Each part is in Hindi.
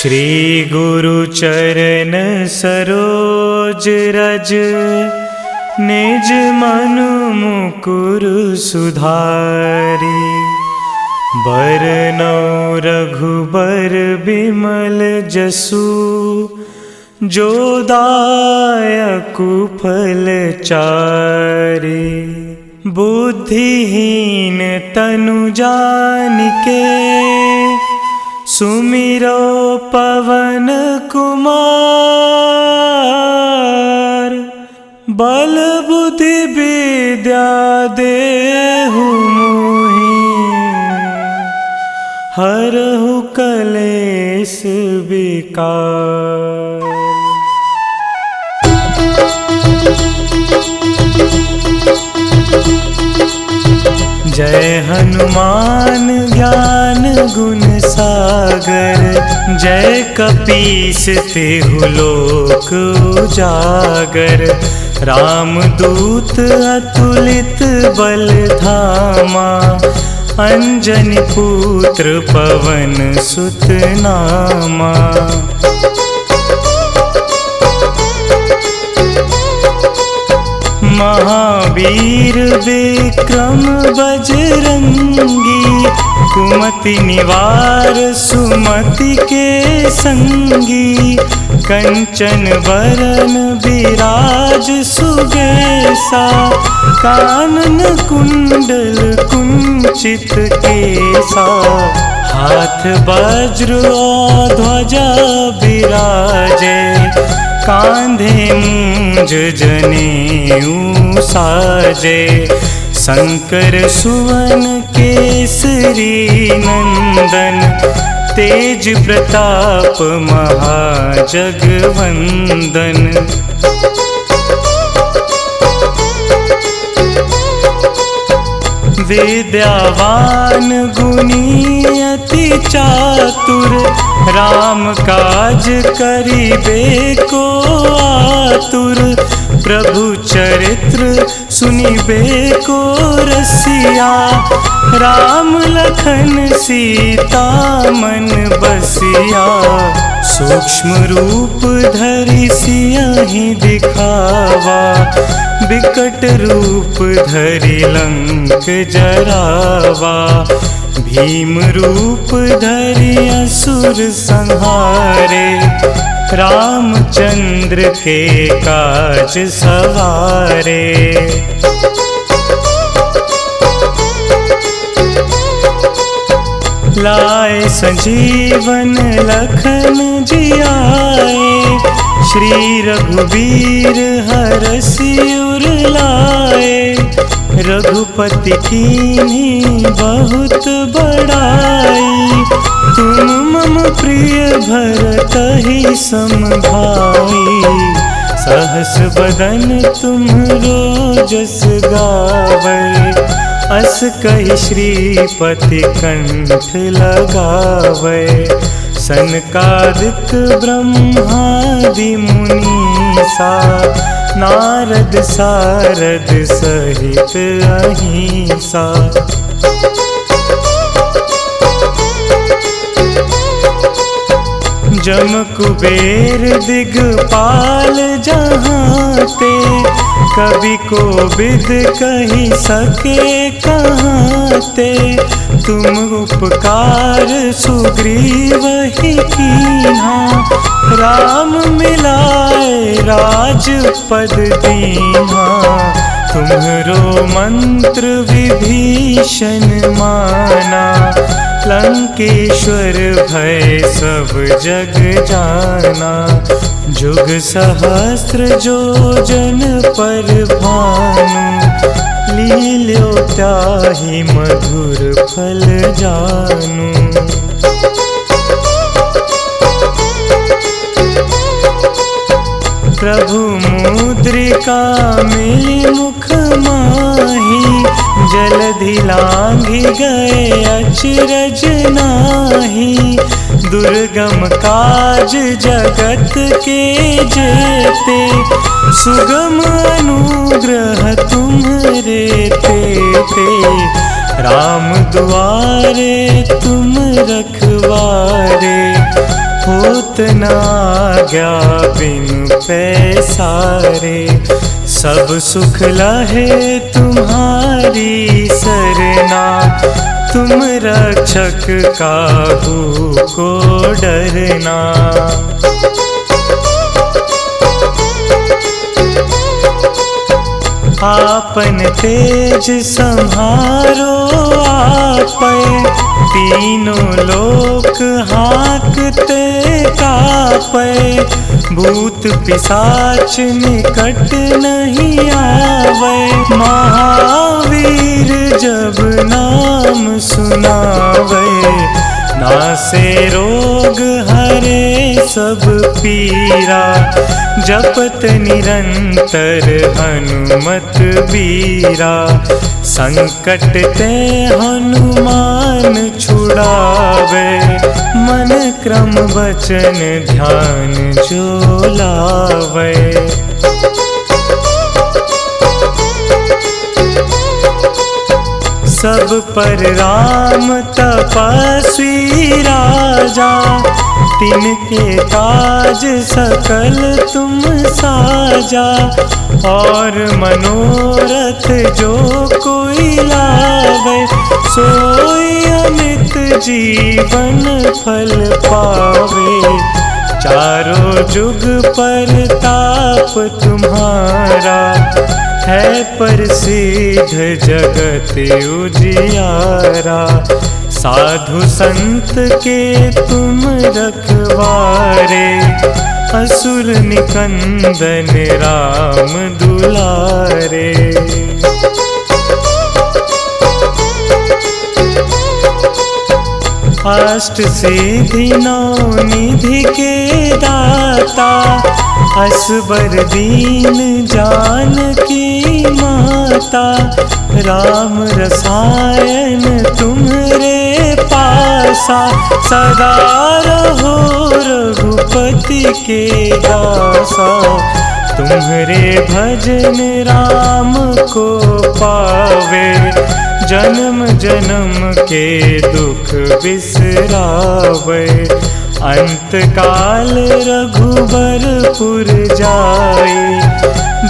श्री गुरु चरण सरोज रज, निज मनु मुकुर सुधारी। बरनौ रघुबर बिमल जसु, जो दायकु फल चारि। बुद्धिहीन तनु जानिके, सुमिरो पवन कुमार। बल बुद्धि विद्या देहु मोहि, हरहु कलेश विकार। जय हनुमान ज्ञान गुण सागर, जय कपीस तिहु लोक उजागर। रामदूत अतुलित बल धामा, अंजनी पुत्र पवन सुत नामा। महावीर विक्रम बजरंगी, कुमति निवार सुमति के संगी। कंचन वरन विराज सुबेसा, कानन कुंडल कुंचित केसा। हाथ वज्र और ध्वजा विराजे, कांधे मूंज जनेऊ साजे। शंकर सुवन केसरी नंदन, तेज प्रताप महाजगवंदन। विद्यावान गुणी अति चातुर, राम काज करिबे को आतुर। प्रभु चरित्र सुनिबे को रसिया, राम लखन सीता मन बसिया। सूक्ष्म रूप धरि सियहि दिखावा, बिकट रूप धरि लंक जरावा। भीम रूप धरि असुर संहारे, रामचंद्र के काज सवारे। लाए संजीवन लखन जियाए, श्री रघुवीर हरषि उर लाए। रघुपति कीन्ही बहुत बड़ाई, तुम मम प्रिय भरतहि सम भाई। सहस बदन तुम्हरो जस गावै, अस कहि श्रीपति कंठ लगावै। सनकादिक ब्रह्मादि मुनीसा, नारद सारद सहित अहिंसा। जम कुबेर दिगपाल जहांते, कवि कोविद कहि सके कहाते। तुम उपकार सुग्रीवहि कीन्हा, राम मिलाए राजपद दीन्हा। तुम्हरो मंत्र विभीषण माना, लंकेश्वर भय सब जग जाना। जुग सहस्त्र जो जन पर भानु, लील्यो ताहि मधुर फल जानू। प्रभु मुद्रिका मिली मुख माही, जलधि लांघि गए अचरज नाही। दुर्गम काज जगत के जेते, सुगम अनुग्रह तुम्हरे तेते। राम दुआरे तुम रखवारे, होत न आज्ञा बिन पैसारे। सब सुख लहे तुम्हारी सरना, तुम रक्षक काहू को डरना। आपन तेज संहारो आपै, तीनों लोक हाँकते कापै। भूत पिशाच निकट नहीं आवे, महावीर जब नाम सुनावे। नासे रोग हरे सब पीरा, जपत निरंतर हनुमत बीरा। संकट ते हनुमान छुड़ावे, मन क्रम वचन ध्यान जो लावे। सब पर राम तपस्वी राजा, तिनके काज सकल तुम साजा। और मनोरथ जो कोई लावे, सोई अमित जीवन फल पावे। चारों जुग परताप तुम्हारा, है प्रसिद्ध जगत उजियारा। साधु संत के तुम रखवारे, असुर निकंदन राम दुलारे। अष्ट सिद्धि नौ निधि के दाता, असबर दीन जानकी माता। राम रसायन तुम्हरे पासा, सदा रहो रघुपति के दासा। तुम्हरे भजन राम को पावे, जन्म जन्म के दुख बिसरावे। अंत काल रघुबरपुर जाई,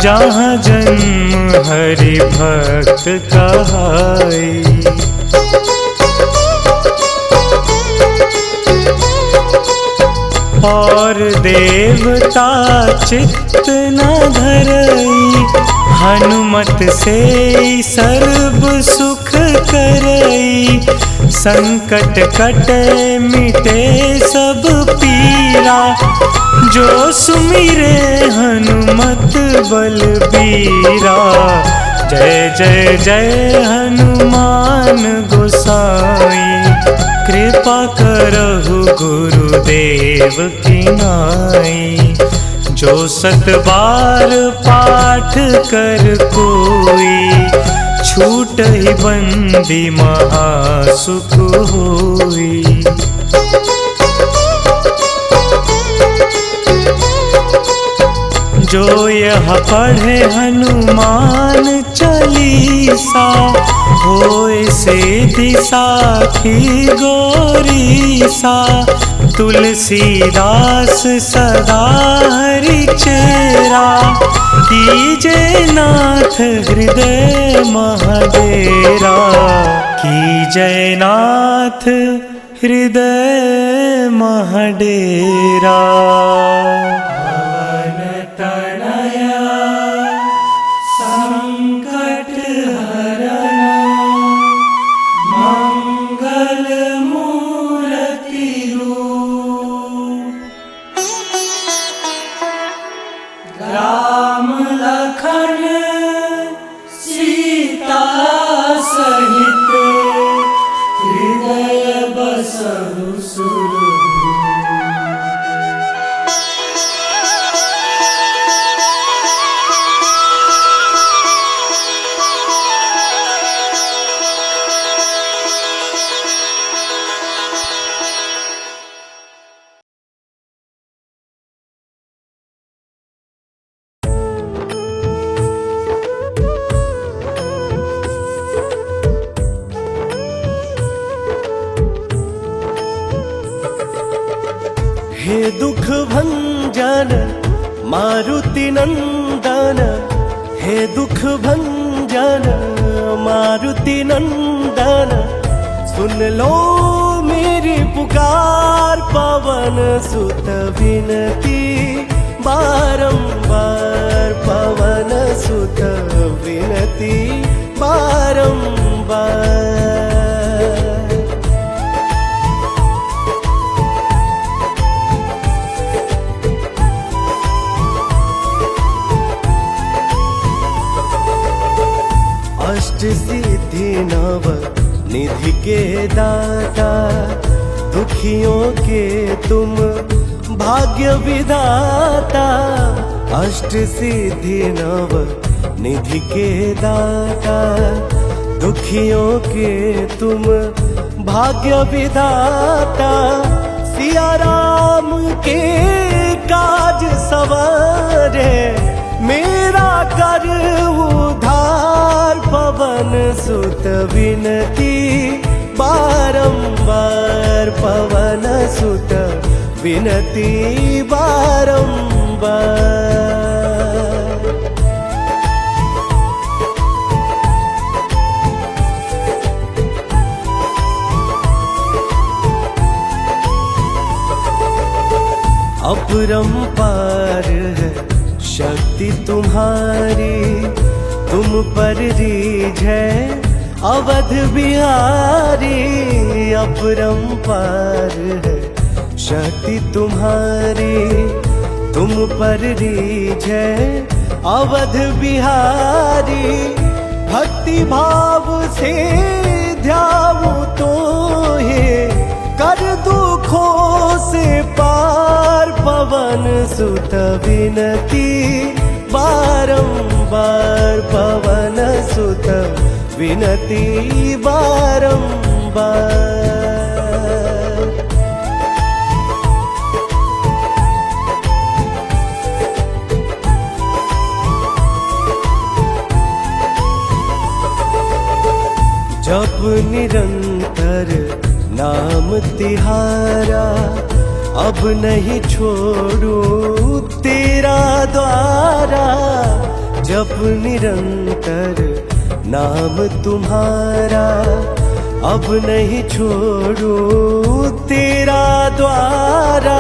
जहाँ जन्म हरि भक्त कहाई। और देवता चित्त न धरई, हनुमत से सर्व सुख करई। संकट कटे मिटे सब पीरा, जो सुमिरे हनुमत बलबीरा। जय जय जय हनुमान गोसाई, कृपा करहु गुरुदेव की नाई। जो 7 बार पाठ कर कोई, छूटहि बंदी महासुख होई। जो यह पढ़े हनुमान चालीसा, होए सिद्धि साखी गौरीसा। तुलसीदास सदा हरि चेरा, कीजे नाथ हृदय महडेरा। कीजे नाथ हृदय महडेरा। राम लखन सीता सहित, हृदय बसहु सुरभूप। हे दुख भंजन मारुति नंदन, हे दुख भंजन मारुति नंदन, सुन लो मेरी पुकार पवन सुत विनती बारंबार, पवन सुत विनती बारंबार। अष्ट सिद्धि नव निधि के दाता, दुखियों के तुम भाग्य विधाता। अष्ट सिद्धि नव निधि के दाता, दुखियों के तुम भाग्य विधाता। सिया राम के काज सवारे, मेरा कर उधार पवन सुत विनती बारंबार, पवन सुत विनती बारंबार। अपरंपार है शक्ति तुम्हारी, तुम पर रीझ है अवध बिहारी। अपरंपार है शक्ति तुम्हारी, तुम पर रीझ है अवध बिहारी। भक्ति भाव से ध्याऊं तो हे, कर दुखों से पार पवन सुत विनती बारंबार, पवन सुत विनती बारंबार। जप निरंतर नाम तिहारा, अब नहीं छोड़ू तेरा द्वारा। जप निरंतर नाम तुम्हारा, अब नहीं छोड़ू तेरा द्वारा।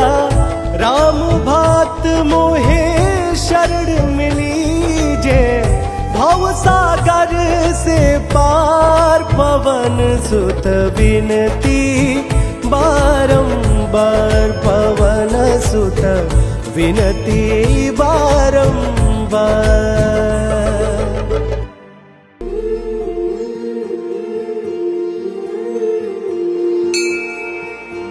राम भक्त मोहे शरण मिलीजे, भव सागर से पार पवन सुत विनती बारंबार, पवन सुत विनती बारंबार।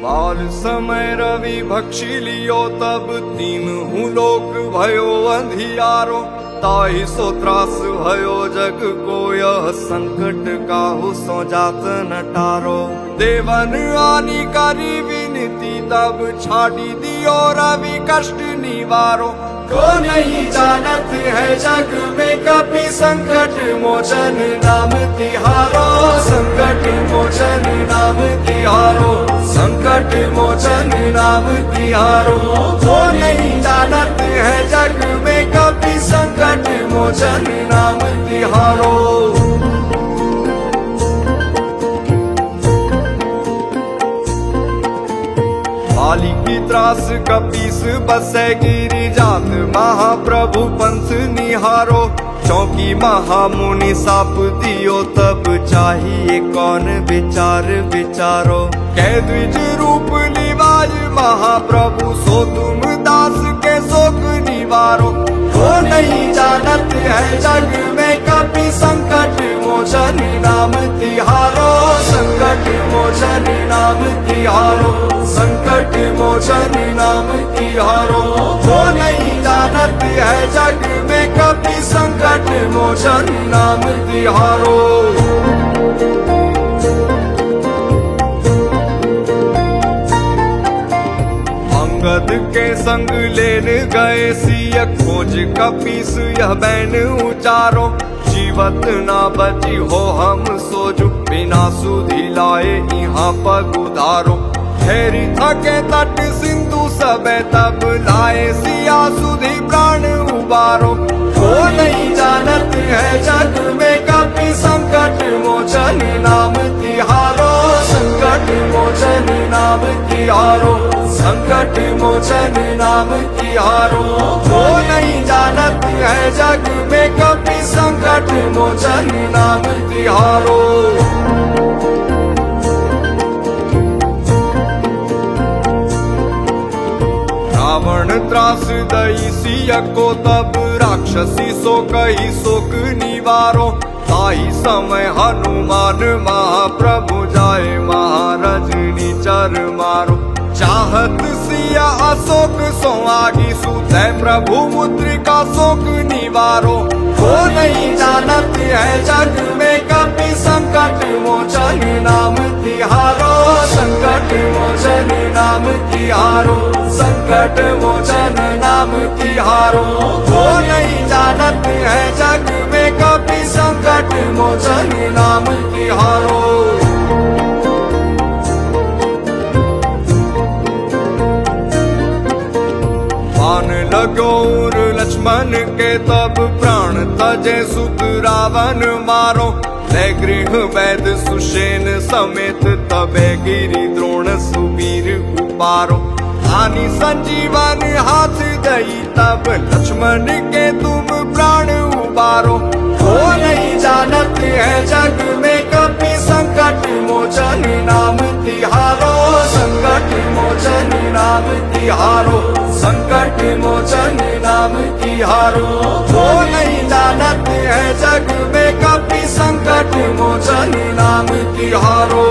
बाल समय रवि भक्षी लियो, तब तीनहु लोक भयो अंधियारो। ताहि सो त्रास भयो जग को, यह संकट काहू सो जात न टारो। देवन आनी करी विनती, तब छाड़ी दियो रवि कष्ट निवारो। को नहीं जानत है जग में कपि, संकट मोचन नाम तिहारो। संकट मोचन नाम तिहारो, संकट मोचन नाम तिहारो। को नहीं जानत है जग में कपि, संकट मोचन नाम तिहारो। बाली की त्रास कपीस बसे गिरी जात, महाप्रभु पंथ निहारो। चौकी महामुनि साप दियो, तब चाहिए कौन विचार विचारो। कह द्विज रूप निवाज महाप्रभु, सो तुम दास के शोक निवारो। को नहीं जानत है जग में कपि, संकट मोचन नाम तिहारो। संकट मोचन नाम तिहारो, संकट मोचन नाम तिहारो। को नहीं जानत है जग में कपि, संकट मोचन नाम तिहारो। अंगद के संग लेन गए सिय, खोज कपीस यह बैन उचारो। जीवत ना बची हो हम सोजु, बिना सुधि लाए यहाँ पग उधारो। ठहरी थके तट सिंधु सबे तब लाए सिया सुधी प्राण उबारो। वो नहीं जानत है जग में कभी संकट मोचन नाम तिहारो, संकट मोचन नाम तिहारो, संकट मोचन नाम तिहारो। वो नहीं जानत है जग में कभी संकट मोचन नाम तिहारो। रावण त्रास दई सिया को तब राक्षसी सो कही शोक निवारो। ताई समय हनुमान महाप्रभु जाए महारजनी चर मारो। चाहत सिया अशोक सो आगी सुते प्रभु मुद्रिका शोक निवारो। वो नहीं जानत है जग में कभी संकट मोचन नाम तिहारो, संकट मोचन नाम तिहारो, संकट मोचन नाम तिहारो। वो नहीं जानत है जग में कभी संकट मोचन नाम तिहारो। बाण लगोर लक्ष्मण के तब प्राण तजे सुत रावण मारो। ले गृह वैद सुषेण समेत तबे गिरि द्रोण सुवीर उपारो। आनी संजीवन हाथ दई तब लक्ष्मण के तुम प्राण उबारो। वो नहीं जानत है जग में कभी संकट मोचन नाम तिहारो, संकट मोचन नाम तिहारो, संकट मोचन नाम तिहारो। वो नहीं जानत है जग में कभी संकट मोचन नाम तिहारो।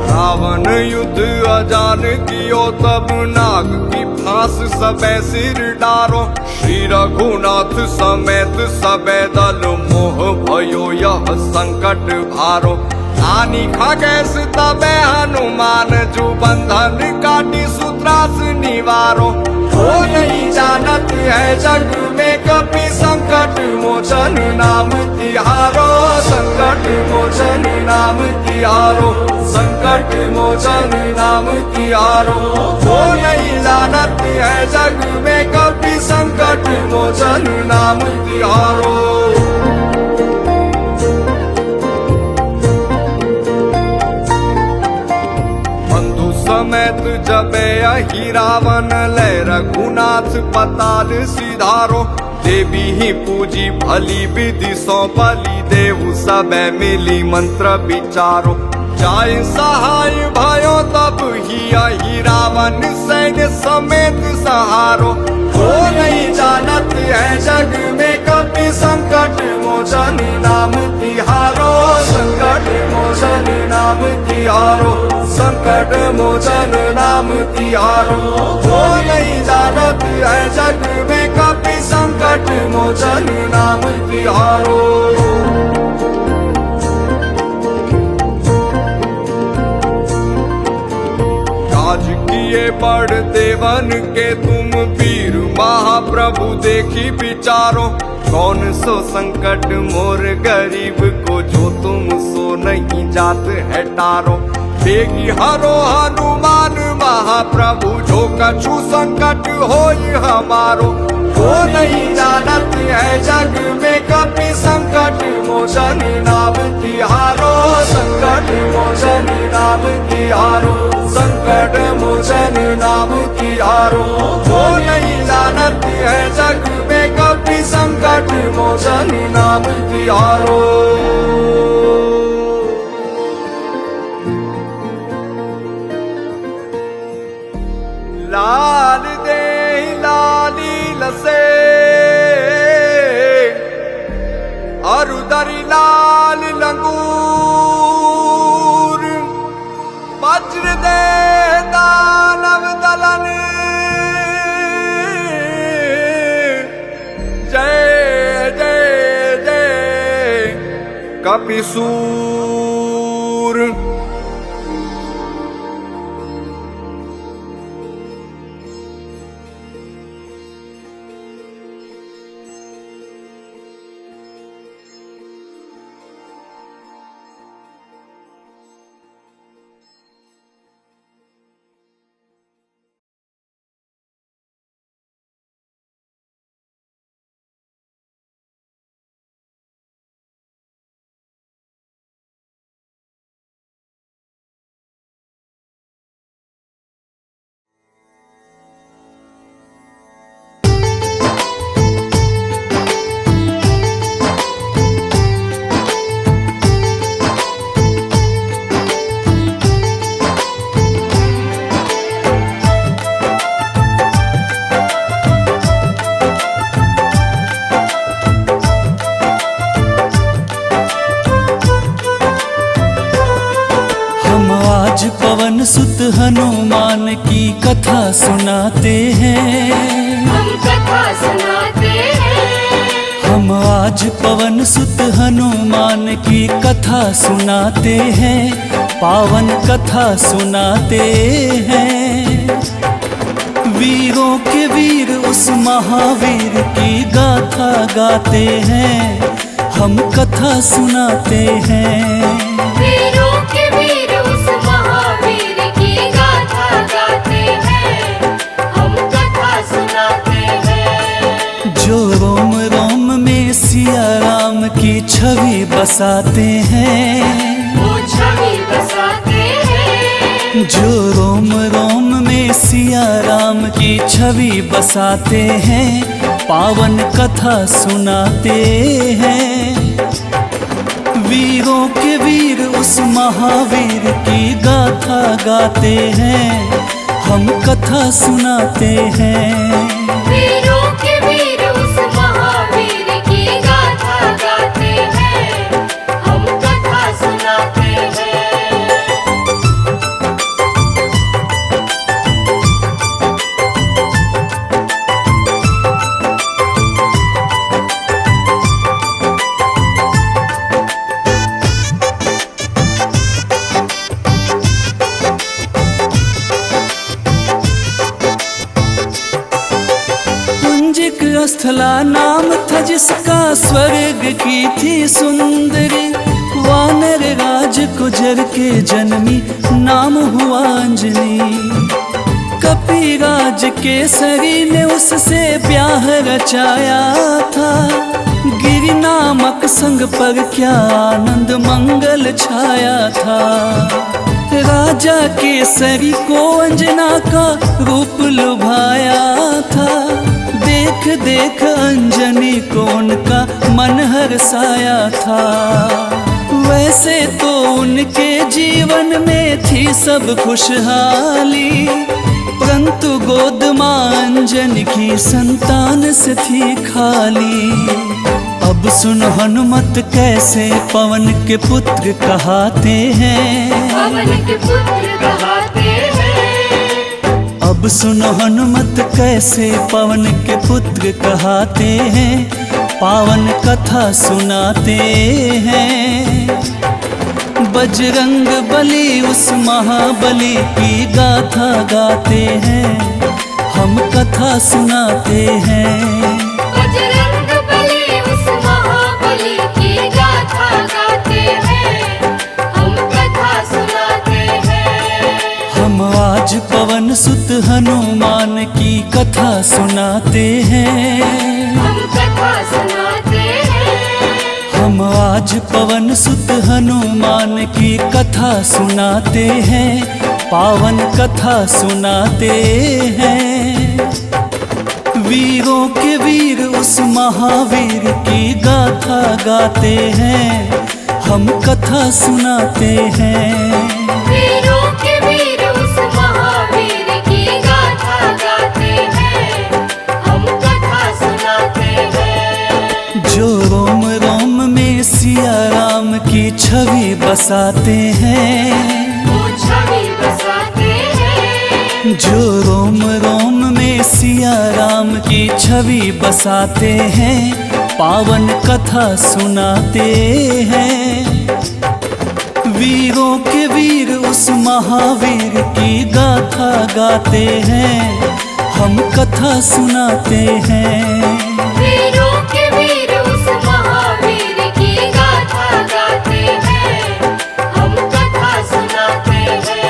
रावण युद्ध अजान कियो तब नाग की फांस सबे सिर डारो। श्री रघुनाथ समेत सबे दल मोह भयो यह संकट भारो। आनी खगेश तबे हनुमान जू बंधन काटी सूत्रास निवारो। वो नहीं जानत है जग में कभी संकट मोचन नाम तिहारो, संकट मोचन नाम तिहारो, संकट मोचन नाम तिहारो। वो नहीं जानत है जग में कभी संकट मोचन नाम तिहारो। समेत जबे अहि रावण ले रघुनाथ पताल सिधारो। देवी ही पूजी भली विधि सौ बलि देहु सबे मिली मंत्र विचारो। जाय सहाय भयो तब ही अहि रावण सैन्य समेत सहारो। वो नहीं जानत है जग में कभी संकट मोचन नाम तिहारो, संकट मोचन नाम तिहारो, संकट मोचन नाम तिहारो। वो नहीं जानत है जग में कभी संकट मोचन नाम तिहारो। राज किए बड़ देवन के तुम वीर महाप्रभु देखी विचारो। कौन सो संकट मोर गरीब को जो तुम सो नहीं जात है टारो। बेगी हरो हनुमान महाप्रभु जो कछु संकट होई हमारो। वो नहीं जानत है जग में कभी संकट मोचन नाम तिहारो, संकट मोचन नाम तिहारो, संकट मोचन नाम तिहारो। वो नहीं जानत है जग में कभी संकट मोचन नाम तिहारो। लाल दे लाली लसे अरुदरी लाल लंगूर। वज्र दे दानव दलन जय जय जय कपिसूर। पवन सुत हनुमान की कथा सुनाते हैं। हम कथा सुनाते हैं। हम आज पवन सुत हनुमान की कथा सुनाते हैं, पावन कथा सुनाते हैं। वीरों के वीर उस महावीर की गाथा गाते हैं, हम कथा सुनाते हैं। वीरों के वीर उस महावीर की गाथा गाते हैं, हम कथा सुनाते हैं। जो रोम रोम में सिया राम की छवि बसाते हैं, वो छवि बसाते हैं। जो रोम रोम में सिया राम की छवि बसाते हैं, पावन कथा सुनाते हैं। वीरों के वीर उस महावीर की गाथा गाते हैं, हम कथा सुनाते हैं। वीरों के वीर उस महावीर की गाथा गाते हैं, हम कथा सुनाते हैं। स्थला नाम था जिसका, स्वर्ग की थी सुंदरी। वानर राज गुजर के जन्मी, नाम हुआ अंजनी। कपिराज केसरी ने उससे ब्याह रचाया था, गिरि नामक संग पर क्या आनंद मंगल छाया था। राजा केसरी को अंजना का रूप लुभाया था, देख देख अंजनी को उनका मन हर्षाया था। वैसे तो उनके जीवन में थी सब खुशहाली, परंतु गोद मां अंजनी की संतान से थी खाली। अब सुन हनुमत कैसे पवन के पुत्र कहाते हैं, पवन के पुत्र कहाते हैं। अब सुनो हनुमत कैसे पवन के पुत्र कहाते हैं, पावन कथा सुनाते हैं। बजरंग बली उस महाबली की गाथा गाते हैं, हम कथा सुनाते हैं। बजरंग बली उस महाबली की गाथा गाते हैं, हम कथा सुनाते हैं। हम आज पवन सुत हनुमान की कथा सुनाते हैं। हम कथा सुनाते हैं। हम आज पवन सुत हनुमान की कथा सुनाते हैं, पावन कथा सुनाते हैं। वीरों के वीर उस महावीर की गाथा गाते हैं, हम कथा सुनाते हैं। वीरों के वीर उस महावीर की गाथा गाते हैं, हम कथा सुनाते हैं। जो रोम रोम में सिया राम की छवि बसाते हैं, वो छवि बसाते हैं। जो रोम रोम में सिया राम की छवि बसाते हैं, पावन कथा सुनाते हैं। वीरों के वीर उस महावीर की गाथा गाते हैं, हम कथा सुनाते हैं। वीरों के वीर उस महावीर की गाथा गाते हैं, हम कथा सुनाते हैं।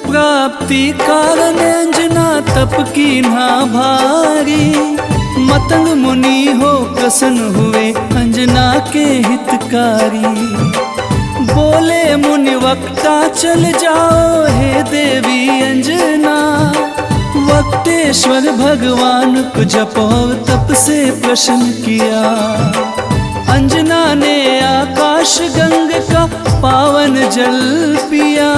प्राप्ति कारण अंजना तप की ना भारी। मतंग मुनि हो प्रसन्न हुए अंजना के हितकारी। बोले मुनि वक्ता चल जाओ हे देवी अंजना, वक्ते परमेश्वर भगवान को जप और तप से प्रसन्न किया। अंजना ने आकाश गंग का पावन जल पिया।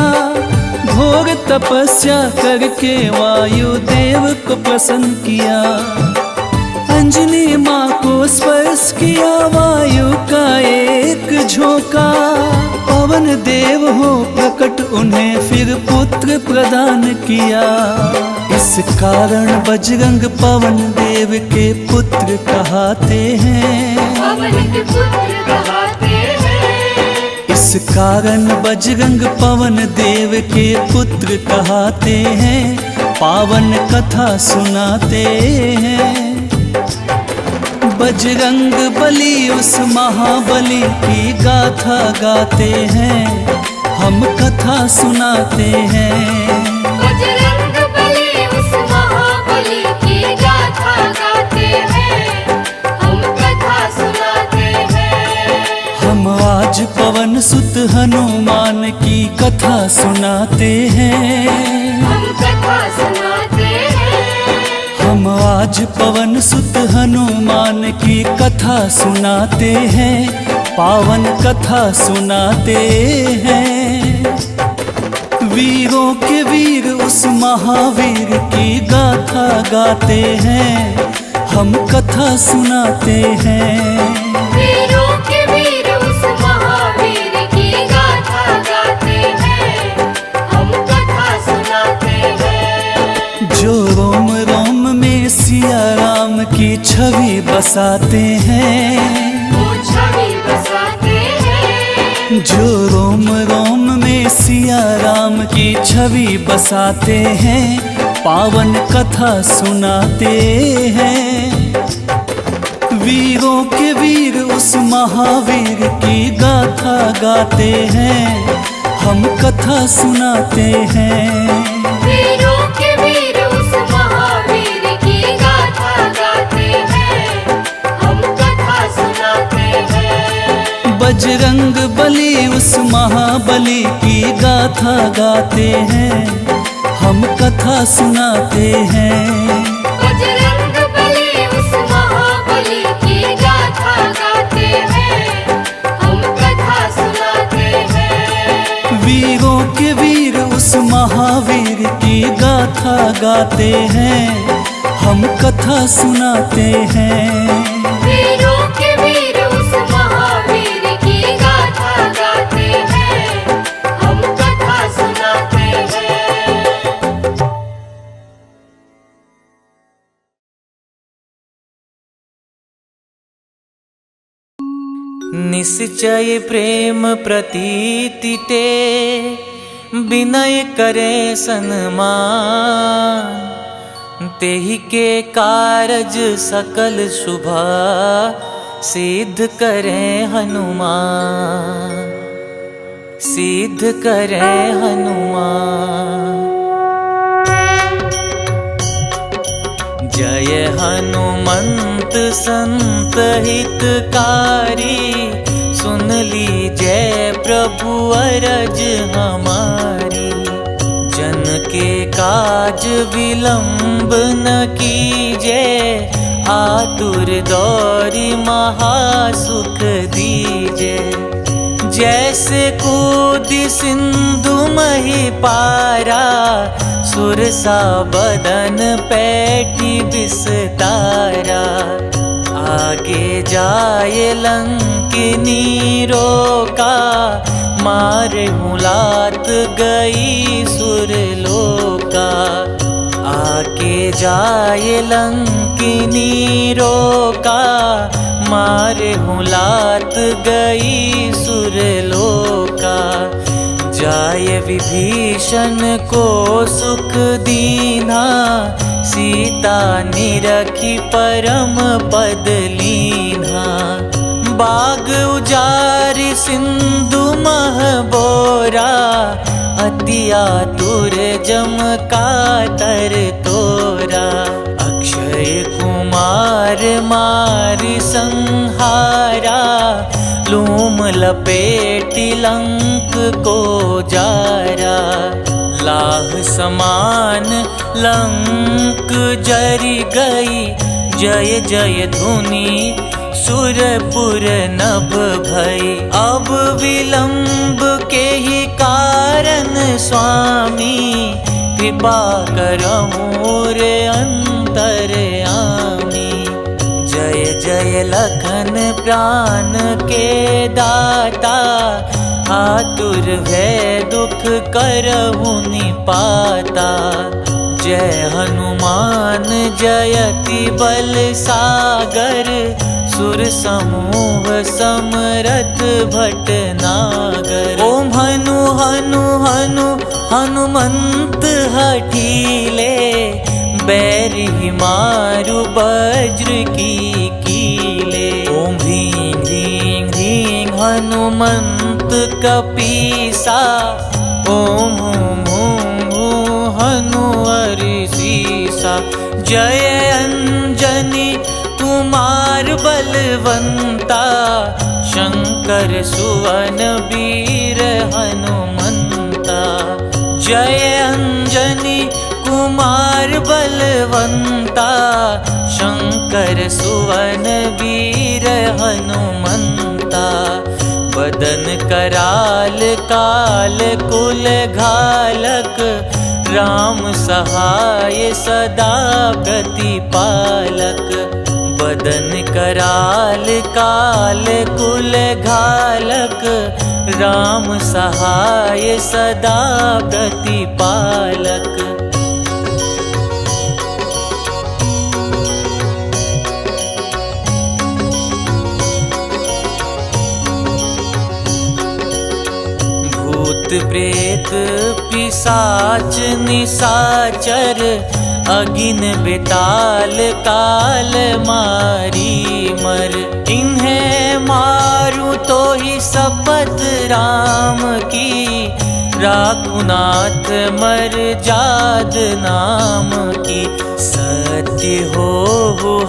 घोर तपस्या करके वायु देव को प्रसन्न किया। अंजनी माँ को स्पर्श किया वायु का एक झोंका। पवन देव हो प्रकट उन्हें फिर पुत्र प्रदान किया। इस कारण बजरंग पवन देव के पुत्र कहते हैं। पवन के पुत्र कहते हैं। इस कारण बजरंग पवन देव के पुत्र कहते हैं। पावन कथा सुनाते हैं। बजरंग बली उस महाबली की गाथा गाते हैं। हम कथा सुनाते हैं। बजरंग बली उस महाबली की गाथा गाते हैं। हम कथा सुनाते हैं। हम आज पवन सुत हनुमान की कथा सुनाते हैं। हम कथा सुनाते हैं। हम आज पवन सुत हनुमान की कथा सुनाते हैं। पावन कथा सुनाते हैं। वीरों के वीर उस महावीर की गाथा गाते हैं। हम कथा सुनाते हैं। वीरों के वीर उस महावीर की गाथा गाते हैं। हम कथा सुनाते हैं। जो रोम रोम में सिया राम की छवि बसाते हैं। वो छवि बसाते हैं। जो रोम रोम में सिया राम की छवि बसाते हैं। पावन कथा सुनाते हैं। वीरों के वीर उस महावीर की गाथा गाते हैं। हम कथा सुनाते हैं। वीरों के वीर उस महावीर की गाथा गाते हैं। हम कथा सुनाते हैं। बजरंग बली उस महाबली की गाथा गाते हैं। हम कथा सुनाते हैं। बजरंग बली उस महाबली की गाथा गाते हैं। हम कथा सुनाते हैं। वीरों के वीर उस महावीर की गाथा गाते हैं। हम कथा सुनाते हैं। वीरों के वीर उस महावीर की गाथा गाते हैं। हम कथा सुनाते हैं। निश्चय प्रेम प्रतीति ते विनय करे सन्मान। तेहि के कारज सकल शुभ सिद्ध करे हनुमान। सिद्ध करे हनुमान। जय हनुमंत संत हितकारी। सुन लीजय प्रभु अरज हमारी। जन के काज विलंब न कीजे। आतुर दौरी महासुख दीजे। जैसे कूदी सिंधु मही पारा। सुरसा बदन पैठी विस्तारा। आगे जाए लंकिनी रोका। मारे मुलात गई सुरलोका। आगे जाए लंकिनी रोका। मारे मुलात गई सुरलोका। जाय विभीषण को सुख दीना। सीता निरखी परम पद लीना। बाग उजारि सिंधु मह बोरा। अति आतुर जम कातर तोरा। अक्षय कुमार मारि संहारा। लूम लपेटी लंक को जारा। लाह समान लंक जरि गई, जय जय धुनि सुरपुर नभ भई। अब विलंब के ही कारण स्वामी, कृपा करहु रे अंतरयामी। जय जय लखन प्राण के दाता, आतुर भय दुख करहु निपाता। जय हनुमान जयति बल सागर, सुर समूह समरथ भटनागर। ओम हनु हनु हनु हनुमंत हठीले, बैरि मारु वज्र की कीले। ओम ह्रीं ह्रीं ह्रीं हनुमंत कपीसा, ओम हूं हूं हूं हनु हरिसीसा। जय अंजनी कुमार बलवंता, शंकर सुवन वीर हनुमंता। जय अंजनी कुमार बलवंता, शंकर सुवन वीर हनुमंता। बदन कराल काल कुल घालक, राम सहाय सदा प्रतिपालक। बदन कराल काल कुल घालक, राम सहाय सदा प्रतिपालक। भूत प्रेत पिशाच निशाचर, अगिन बेताल काल मारी मर। इन्हें मारू तो ही शपथ राम की, राखुनाथ मर जाद नाम की। सत्य हो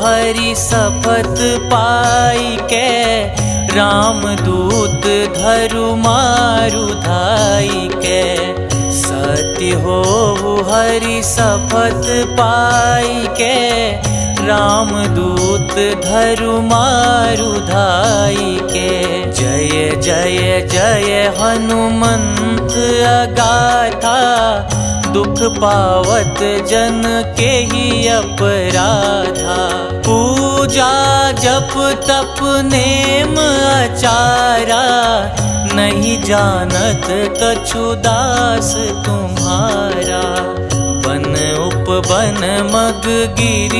हरि शपथ पाई के, राम दूत धरु मारु धाई के। सत्य हो हरि शपथ पाई के, राम दूत धरु मारु धाई के। जय जय जय हनुमंत अगाथा, दुख पावत जन के ही अपराधा। पूजा जप तप नेम आचारा, नहीं जानत कछु दास तुम्हारा। बन उपवन मग गिरि